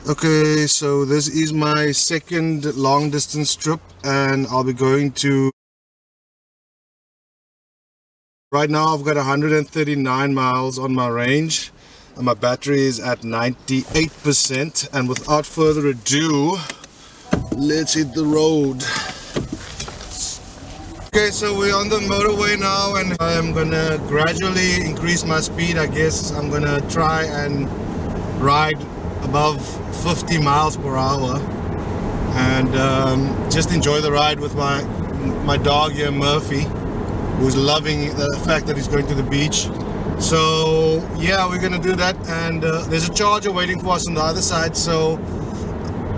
Okay, so this is my second long distance trip and I'll be going to... Right now I've got 139 miles on my range and my battery is at 98%, and without further ado, let's hit the road. Okay, so we're on the motorway now and I am gonna gradually increase my speed. I guess I'm gonna try and ride above 50 miles per hour and just enjoy the ride with my dog here, Murphy, who's loving the fact that he's going to the beach. So yeah, we're gonna do that, and there's a charger waiting for us on the other side, so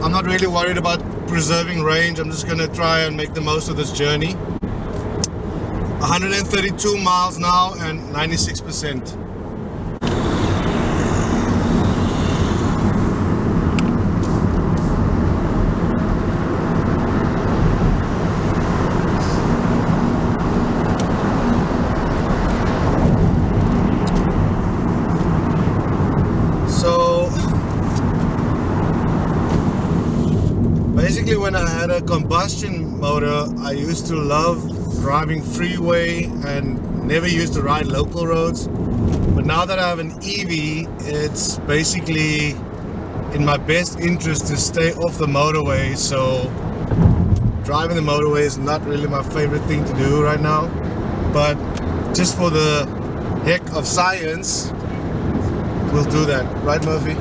I'm not really worried about preserving range. I'm just gonna try and make the most of this journey. 132 miles now and 96%. Basically, when I had a combustion motor, I used to love driving freeway and never used to ride local roads. But now that I have an EV, it's basically in my best interest to stay off the motorway. So driving the motorway is not really my favorite thing to do right now. But just for the heck of science, we'll do that. Right, Murphy?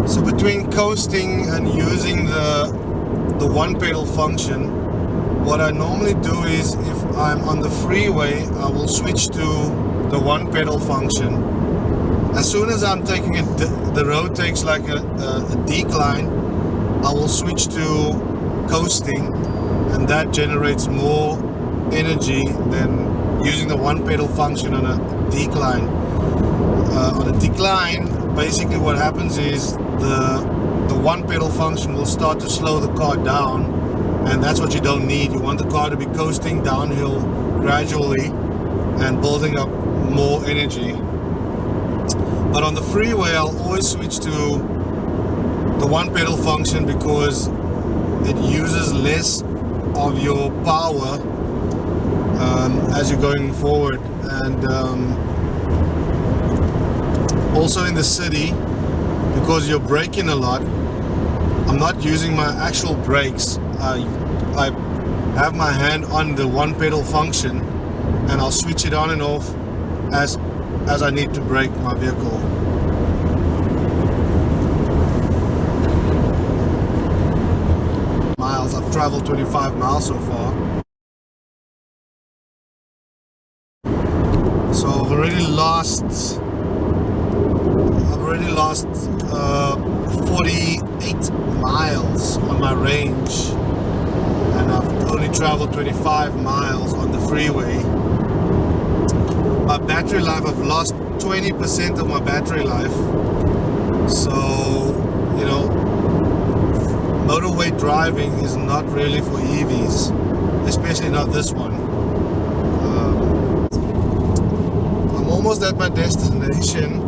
So between coasting and using the one pedal function, what I normally do is if I'm on the freeway, I will switch to the one pedal function. As soon as I'm taking it, the road takes like a decline, I will switch to coasting, and that generates more energy than using the one pedal function on a decline. On a decline, basically what happens is the one pedal function will start to slow the car down, and that's what you don't need. You want the car to be coasting downhill gradually and building up more energy. But on the freeway, I'll always switch to the one pedal function because it uses less of your power as you're going forward. And also in the city, because you're braking a lot, I'm not using my actual brakes. I have my hand on the one pedal function and I'll switch it on and off as I need to brake my vehicle. Miles, I've traveled 25 miles so far. So I've already lost 48 miles on my range, and I've only traveled 25 miles on the freeway. My battery life, I've lost 20% of my battery life. So, you know, motorway driving is not really for EVs, especially not this one. I'm almost at my destination.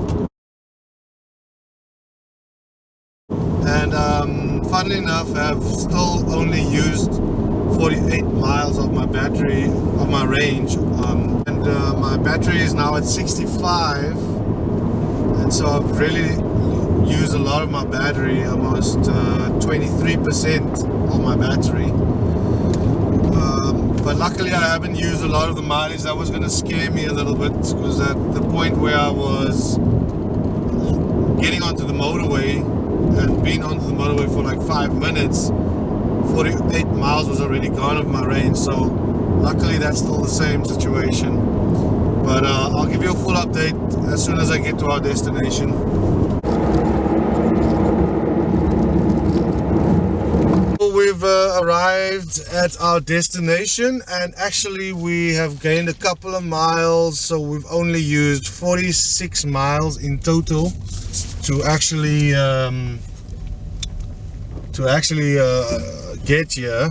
And funnily enough, I've still only used 48 miles of my battery, of my range, and my battery is now at 65, and so I've really used a lot of my battery, almost 23% of my battery. But luckily I haven't used a lot of the mileage. That was going to scare me a little bit, because at the point where I was getting onto the motorway and being onto the motorway for like 5 minutes, 48 miles was already gone of my range. So luckily that's still the same situation, but I'll give you a full update as soon as I get to our destination. we've arrived at our destination, and actually we have gained a couple of miles, so we've only used 46 miles in total to actually get here,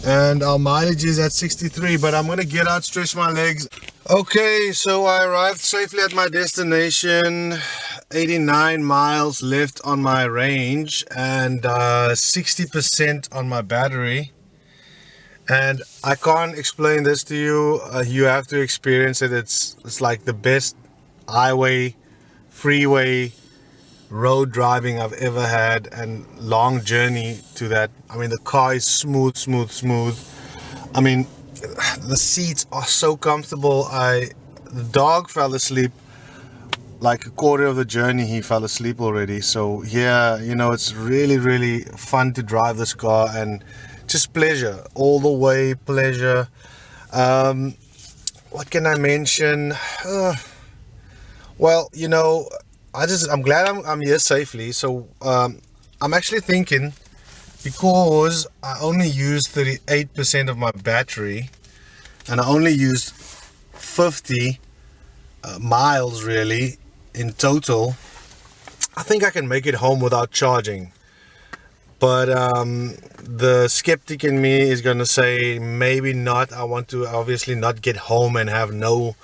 and our mileage is at 63, but I'm gonna get out, stretch my legs. Okay, so I arrived safely at my destination. 89 miles left on my range and 60% on my battery, and I can't explain this to you. You have to experience it. It's like the best highway, freeway, road driving I've ever had, and long journey to that. I mean, the car is smooth. I mean, the seats are so comfortable. The dog fell asleep like a quarter of the journey. He fell asleep already. So yeah, you know, it's really fun to drive this car, and just pleasure all the way, pleasure. What can I mention? Well, you know, I'm glad I'm here safely. So I'm actually thinking, because I only used 38% of my battery and I only used 50 miles really in total, I think I can make it home without charging. But the skeptic in me is gonna say maybe not. I want to obviously not get home and have no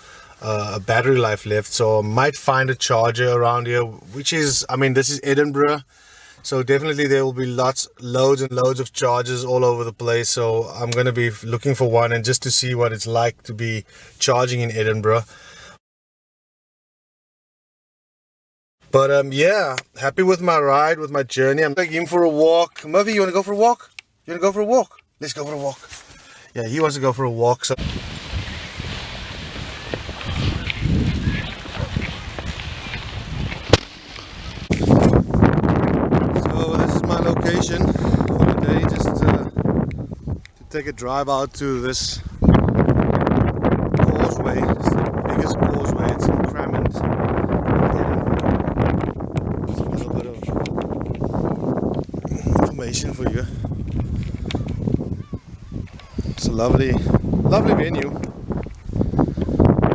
battery life left, so I might find a charger around here, which is, I mean, this is Edinburgh, so definitely there will be loads and loads of chargers all over the place. So I'm gonna be looking for one, and just to see what it's like to be charging in Edinburgh. But yeah, happy with my ride, with my journey. I'm taking him for a walk. Murphy, you want to go for a walk? You want to go for a walk? Let's go for a walk. Yeah, he wants to go for a walk. So this is my location for the day, just to take a drive out to this causeway. It's the biggest causeway. It's in Crammond. For you. It's a lovely venue,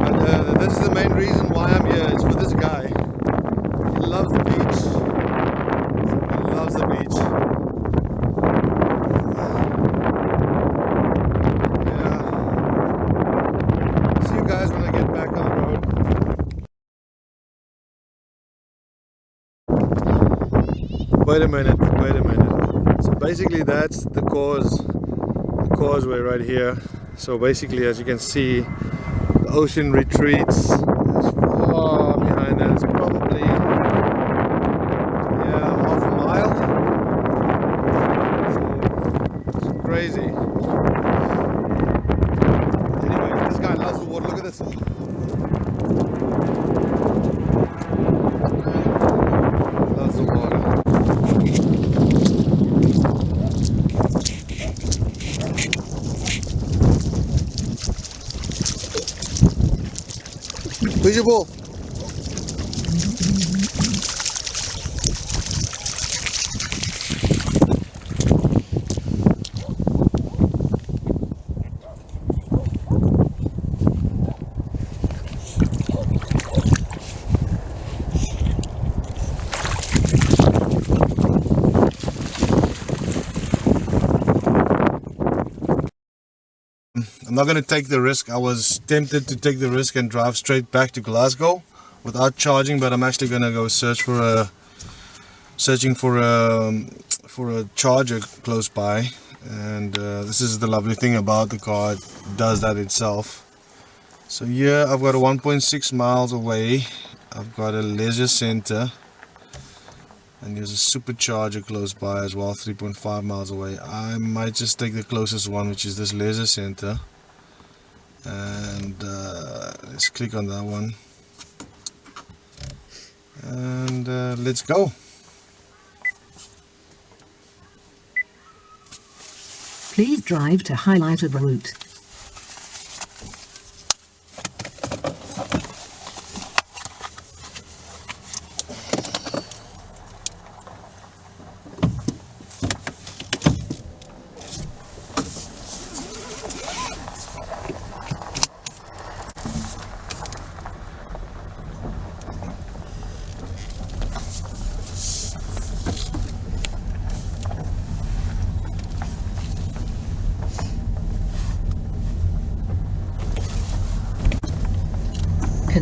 and this is the main reason why I'm here. It's for this guy. He loves the beach. He loves the beach. Yeah. See you guys when I get back on the road. Wait a minute. So basically that's the causeway right here. So basically, as you can see, the ocean retreats far behind that. It's probably half a mile. So it's crazy. Anyway, this guy loves the water. Look at this. Loves the water. Where's your ball? I'm not going to take the risk. I was tempted to take the risk and drive straight back to Glasgow without charging, but I'm actually going to go searching for a charger close by. And this is the lovely thing about the car, it does that itself. So here I've got a 1.6 miles away, I've got a leisure center, and there's a supercharger close by as well, 3.5 miles away. I might just take the closest one, which is this leisure center, and let's click on that one, and let's go. Please drive to highlighted route.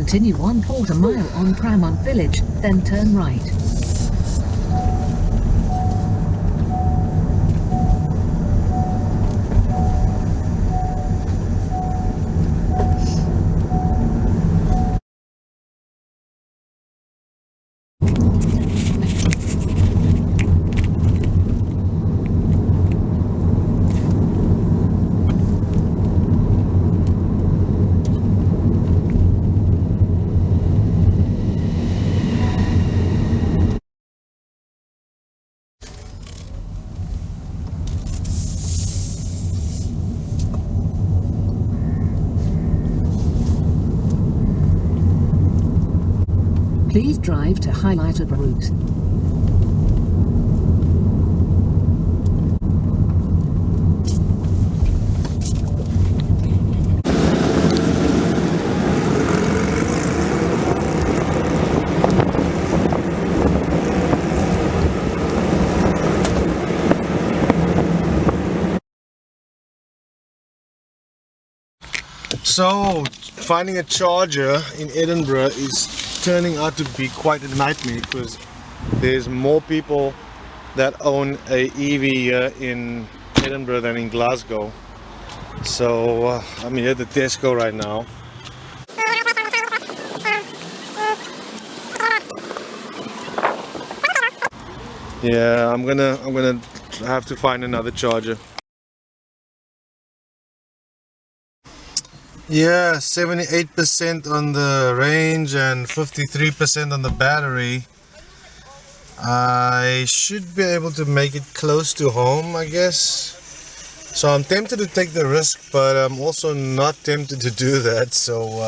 Continue 1/4 mile on Crammond Village, then turn right. Please drive to highlighted route. So, finding a charger in Edinburgh is turning out to be quite a nightmare because there's more people that own a EV here in Edinburgh than in Glasgow. So, I'm here at the Tesco right now. Yeah, I'm gonna have to find another charger. Yeah, 78% on the range and 53% on the battery. I should be able to make it close to home, I guess. So I'm tempted to take the risk, but I'm also not tempted to do that. So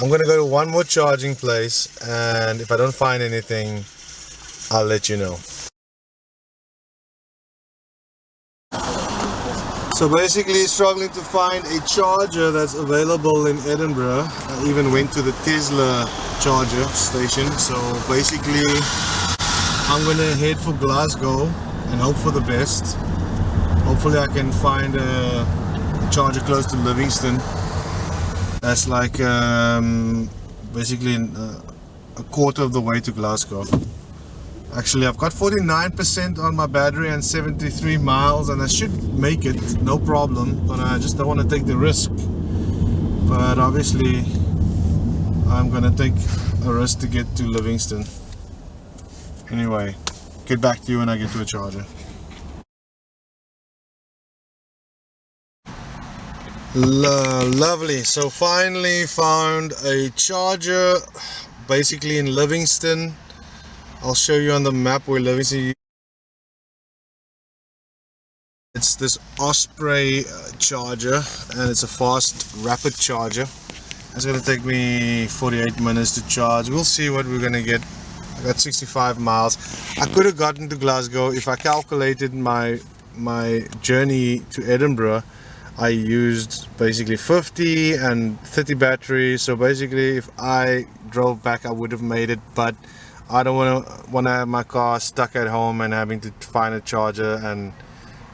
I'm gonna go to one more charging place, and if I don't find anything, I'll let you know. So basically struggling to find a charger that's available in Edinburgh. I even went to the Tesla charger station. So basically I'm gonna head for Glasgow and hope for the best. Hopefully I can find a charger close to Livingston. That's like basically a quarter of the way to Glasgow. Actually, I've got 49% on my battery and 73 miles, and I should make it, no problem, but I just don't want to take the risk. But obviously, I'm gonna take a risk to get to Livingston. Anyway, get back to you when I get to a charger. Lovely, so finally found a charger, basically in Livingston. I'll show you on the map where Livingston. It's this Osprey charger, and it's a fast, rapid charger. It's going to take me 48 minutes to charge. We'll see what we're going to get. I got 65 miles. I could have gotten to Glasgow if I calculated my journey to Edinburgh. I used basically 50 and 30 batteries. So basically, if I drove back, I would have made it, but I don't want to have my car stuck at home and having to find a charger, and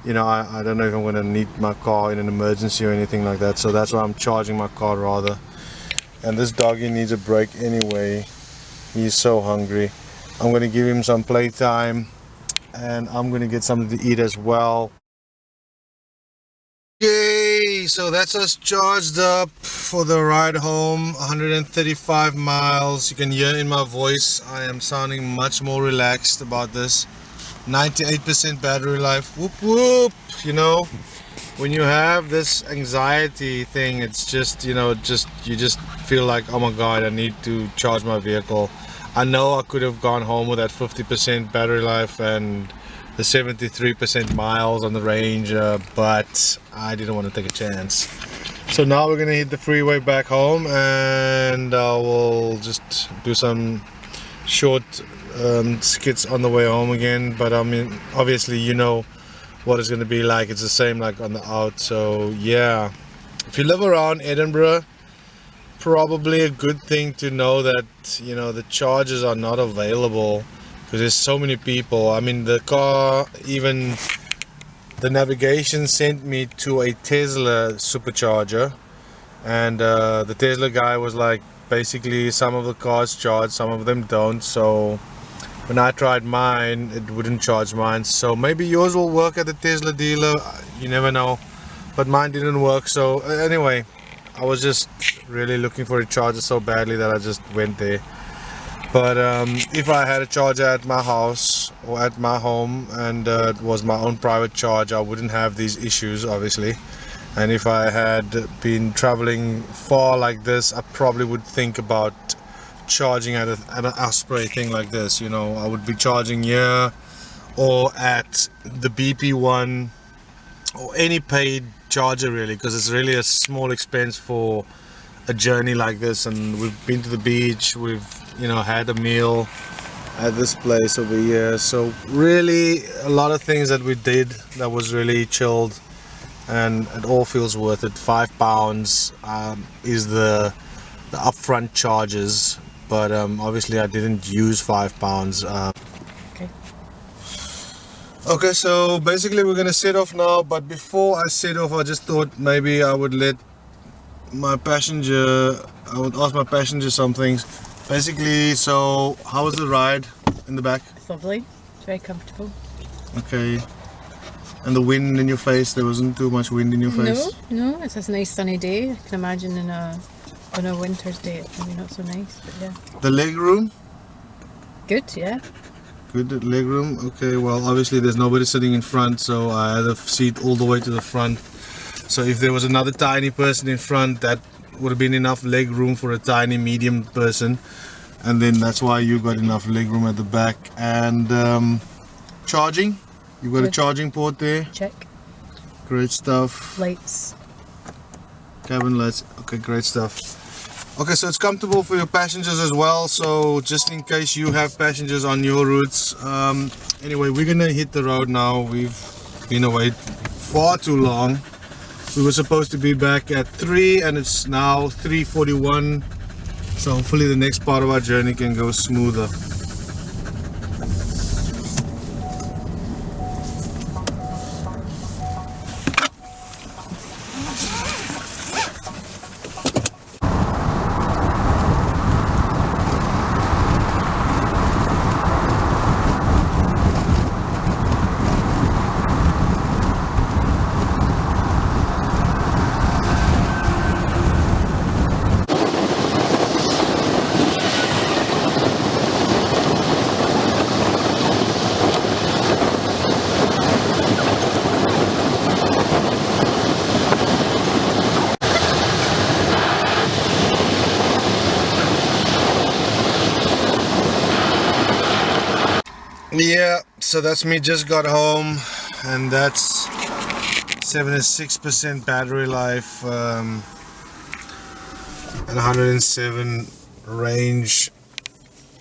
you know, I don't know if I'm going to need my car in an emergency or anything like that. So that's why I'm charging my car rather. And this doggy needs a break anyway. He's so hungry. I'm going to give him some playtime, and I'm going to get something to eat as well. Yay! So that's us charged up for the ride home. 135 miles. You can hear in my voice I am sounding much more relaxed about this. 98% battery life. Whoop whoop. You know, when you have this anxiety thing, it's just, you know, you just feel like, oh my god, I need to charge my vehicle. I know I could have gone home with that 50% battery life and the 73% miles on the range, but I didn't want to take a chance. So now we're gonna hit the freeway back home, and we'll just do some short skits on the way home again. But I mean, obviously you know what it's gonna be like. It's the same like on the out. So yeah, if you live around Edinburgh, probably a good thing to know that, you know, the chargers are not available because there's so many people. I mean, the car, even the navigation sent me to a Tesla supercharger, and the Tesla guy was like, basically some of the cars charge, some of them don't. So when I tried mine, it wouldn't charge mine. So maybe yours will work at the Tesla dealer, you never know, but mine didn't work. So anyway, I was just really looking for a charger so badly that I just went there. But if I had a charger at my house or at my home and it was my own private charge, I wouldn't have these issues, obviously. And if I had been traveling far like this, I probably would think about charging at an Osprey thing like this. You know, I would be charging here or at the BP one or any paid charger really, because it's really a small expense for a journey like this. And we've been to the beach, we've, you know, had a meal at this place over here. So really a lot of things that we did that was really chilled, and it all feels worth it. £5 is the upfront charges, but obviously I didn't use £5. Okay, so basically we're gonna set off now, but before I set off, I just thought maybe I would ask my passenger some things. Basically, so how was the ride in the back? It's lovely, it's very comfortable. Okay. And the wind in your face, there wasn't too much wind in your face? No, it's a nice sunny day. I can imagine on a winter's day it's maybe not so nice, but yeah. The leg room? Good, yeah. Good leg room. Okay, well obviously there's nobody sitting in front, so I had a seat all the way to the front. So if there was another tiny person in front, that would have been enough leg room for a tiny medium person. And then that's why you got enough leg room at the back. And charging? You got a charging port there? Check. Great stuff. Lights. Cabin lights. Okay, great stuff. Okay, so it's comfortable for your passengers as well. So just in case you have passengers on your routes. Anyway, we're gonna hit the road now. We've been away far too long. We were supposed to be back at 3 and it's now 3:41. So hopefully the next part of our journey can go smoother. Yeah, so that's me, just got home, and that's 76% battery life and 107 range.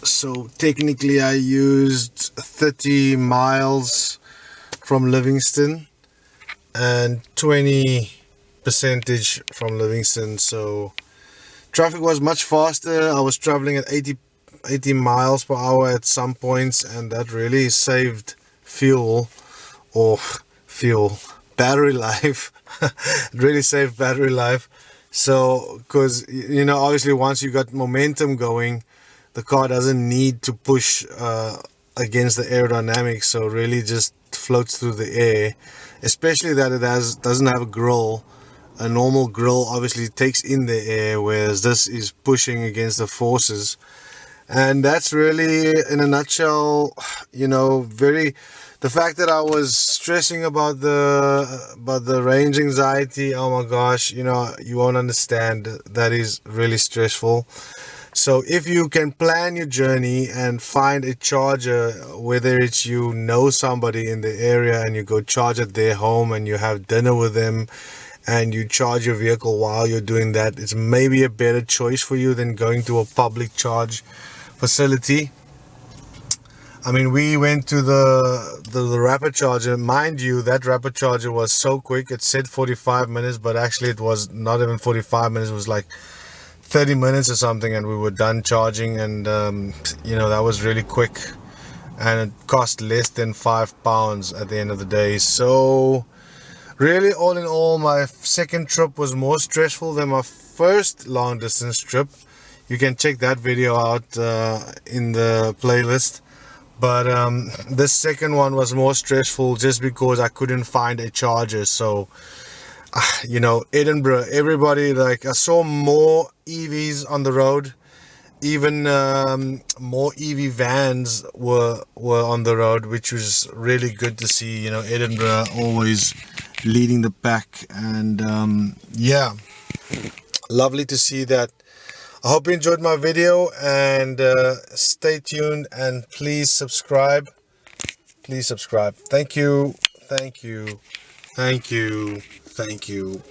So technically I used 30 miles from Livingston and 20 percentage from Livingston. So traffic was much faster. I was traveling at 80 miles per hour at some points, and that really saved battery life. It really saved battery life. So because, you know, obviously once you got momentum going, the car doesn't need to push against the aerodynamics, so really just floats through the air, especially that it doesn't have a grill. A normal grill obviously takes in the air, whereas this is pushing against the forces. And that's really, in a nutshell, you know, the fact that I was stressing about the range anxiety. Oh my gosh, you know, you won't understand. That is really stressful. So if you can plan your journey and find a charger, whether it's you know somebody in the area and you go charge at their home and you have dinner with them and you charge your vehicle while you're doing that, it's maybe a better choice for you than going to a public charge facility. I mean, we went to the rapid charger. Mind you, that rapid charger was so quick. It said 45 minutes, but actually it was not even 45 minutes. It was like 30 minutes or something, and we were done charging. And you know, that was really quick, and it cost less than £5 at the end of the day. So really, all in all, my second trip was more stressful than my first long distance trip. you can check that video out in the playlist. But this second one was more stressful just because I couldn't find a charger. So you know, Edinburgh, everybody, like, I saw more EVs on the road. Even more EV vans were on the road, which was really good to see. You know, Edinburgh always leading the pack, and yeah, lovely to see that. I hope you enjoyed my video, and stay tuned, and please subscribe. Please subscribe. Thank you. Thank you. Thank you. Thank you.